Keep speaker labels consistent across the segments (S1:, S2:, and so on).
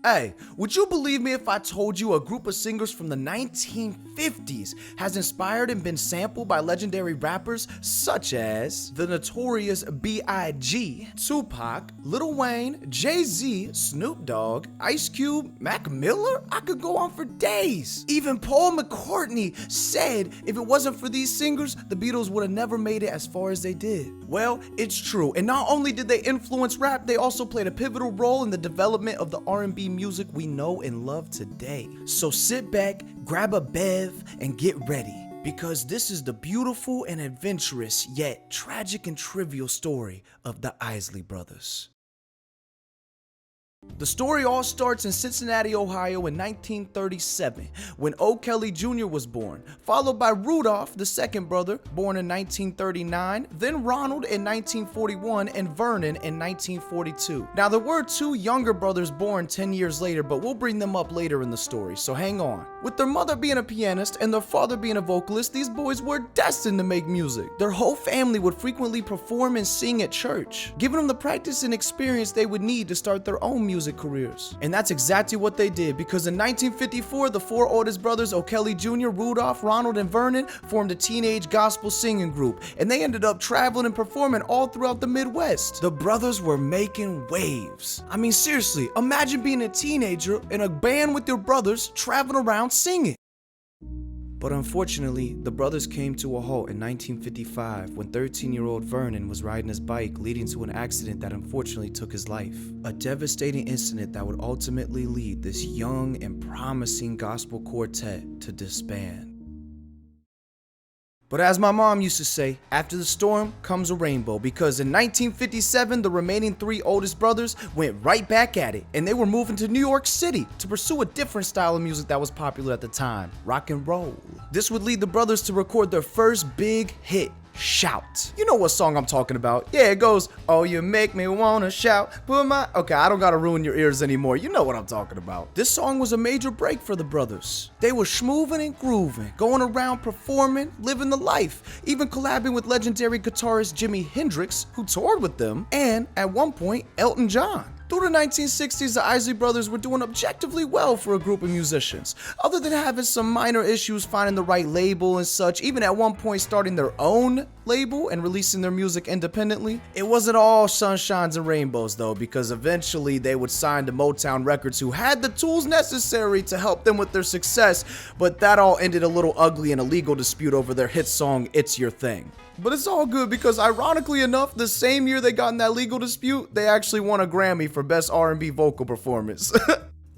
S1: Hey, would you believe me if I told you a group of singers from the 1950s has inspired and been sampled by legendary rappers such as the notorious B.I.G., Tupac, Lil Wayne, Jay-Z, Snoop Dogg, Ice Cube, Mac Miller? I could go on for days. Even Paul McCartney said if it wasn't for these singers, the Beatles would have never made it as far as they did. Well, it's true, and not only did they influence rap, they also played a pivotal role in the development of the R&B music we know and love today. So sit back, grab a bev, and get ready, because this is the beautiful and adventurous, yet tragic and trivial story of the Isley Brothers. The story all starts in Cincinnati, Ohio in 1937, when O. Kelly Jr. was born, followed by Rudolph, the second brother, born in 1939, then Ronald in 1941, and Vernon in 1942. Now, there were two younger brothers born 10 years later, but we'll bring them up later in the story, so hang on. With their mother being a pianist and their father being a vocalist, these boys were destined to make music. Their whole family would frequently perform and sing at church, giving them the practice and experience they would need to start their own music careers. And that's exactly what they did, because in 1954, the four oldest brothers, O'Kelly Jr., Rudolph, Ronald, and Vernon, formed a teenage gospel singing group, and they ended up traveling and performing all throughout the Midwest. The brothers were making waves. I mean, seriously, imagine being a teenager in a band with your brothers traveling around singing. But unfortunately, the brothers came to a halt in 1955 when 13-year-old Vernon was riding his bike, leading to an accident that unfortunately took his life. A devastating incident that would ultimately lead this young and promising gospel quartet to disband. But as my mom used to say, after the storm comes a rainbow, because in 1957, the remaining three oldest brothers went right back at it, and they were moving to New York City to pursue a different style of music that was popular at the time, rock and roll. This would lead the brothers to record their first big hit, Shout. You know what song I'm talking about. Yeah, it goes, oh, you make me wanna shout, put my... Okay, I don't gotta ruin your ears anymore. You know what I'm talking about. This song was a major break for the brothers. They were schmoovin' and grooving, going around performing, living the life, even collabing with legendary guitarist Jimi Hendrix, who toured with them, and at one point, Elton John. Through the 1960s, the Isley Brothers were doing objectively well for a group of musicians. Other than having some minor issues finding the right label and such, even at one point starting their own label and releasing their music independently, it wasn't all sunshines and rainbows though, because eventually they would sign to Motown Records, who had the tools necessary to help them with their success, but that all ended a little ugly in a legal dispute over their hit song, It's Your Thing. But it's all good, because ironically enough, the same year they got in that legal dispute, they actually won a Grammy for Best R&B Vocal Performance.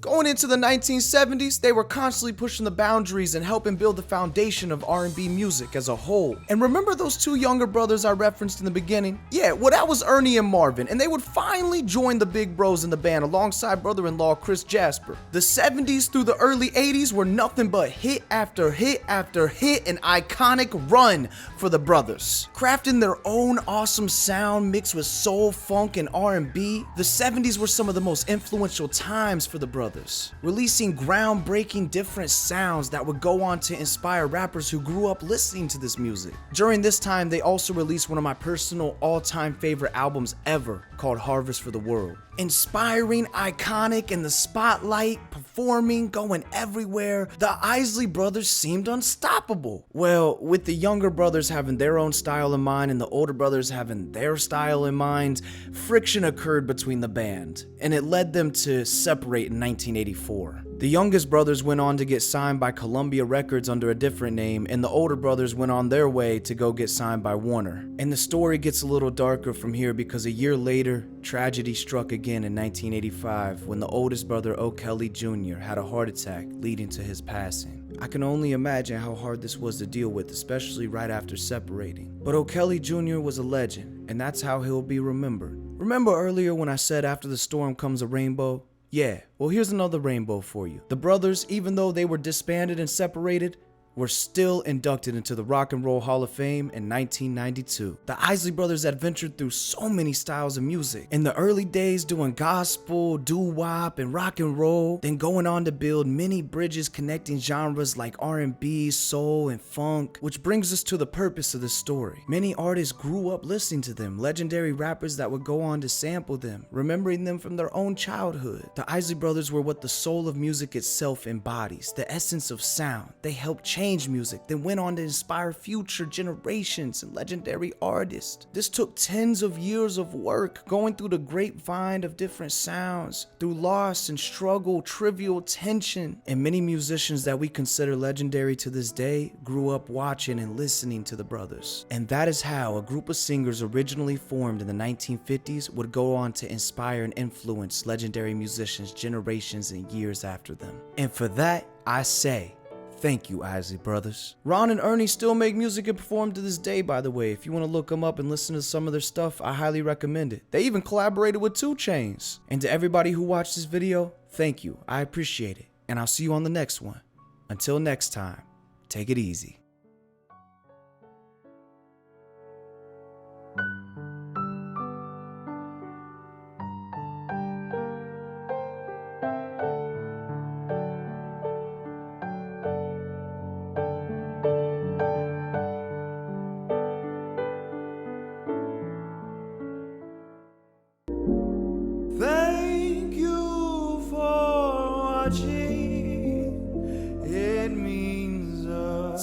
S1: Going into the 1970s, they were constantly pushing the boundaries and helping build the foundation of R&B music as a whole. And remember those two younger brothers I referenced in the beginning? Yeah, well, that was Ernie and Marvin, and they would finally join the big bros in the band alongside brother-in-law Chris Jasper. The 70s through the early 80s were nothing but hit after hit after hit, an iconic run for the brothers. Crafting their own awesome sound mixed with soul, funk, and R&B, the 70s were some of the most influential times for the brothers, releasing groundbreaking different sounds that would go on to inspire rappers who grew up listening to this music. During this time, they also released one of my personal all-time favorite albums ever, called Harvest for the World. Inspiring, iconic, in the spotlight, performing, going everywhere, the Isley Brothers seemed unstoppable. Well, with the younger brothers having their own style in mind and the older brothers having their style in mind, friction occurred between the band, and it led them to separate in 1984. The youngest brothers went on to get signed by Columbia Records under a different name, and the older brothers went on their way to go get signed by Warner. And the story gets a little darker from here, because a year later, tragedy struck again in 1985 when the oldest brother, O'Kelly Jr., had a heart attack, leading to his passing. I can only imagine how hard this was to deal with, especially right after separating. But O'Kelly Jr. was a legend, and that's how he'll be remembered. Remember earlier when I said after the storm comes a rainbow? Yeah, well, here's another rainbow for you. The brothers, even though they were disbanded and separated, were still inducted into the Rock and Roll Hall of Fame in 1992. The Isley Brothers adventured through so many styles of music. In the early days doing gospel, doo-wop, and rock and roll, then going on to build many bridges connecting genres like R&B, soul, and funk, which brings us to the purpose of this story. Many artists grew up listening to them, legendary rappers that would go on to sample them, remembering them from their own childhood. The Isley Brothers were what the soul of music itself embodies, the essence of sound. They helped change music, then went on to inspire future generations and legendary artists. This took tens of years of work, going through the grapevine of different sounds, through loss and struggle, trivial tension, and many musicians that we consider legendary to this day grew up watching and listening to the brothers. And that is how a group of singers originally formed in the 1950s would go on to inspire and influence legendary musicians generations and years after them. And for that, I say, thank you, Isley Brothers. Ron and Ernie still make music and perform to this day, by the way. If you want to look them up and listen to some of their stuff, I highly recommend it. They even collaborated with 2 Chainz. And to everybody who watched this video, thank you. I appreciate it. And I'll see you on the next one. Until next time, take it easy. Thank you for watching. It means a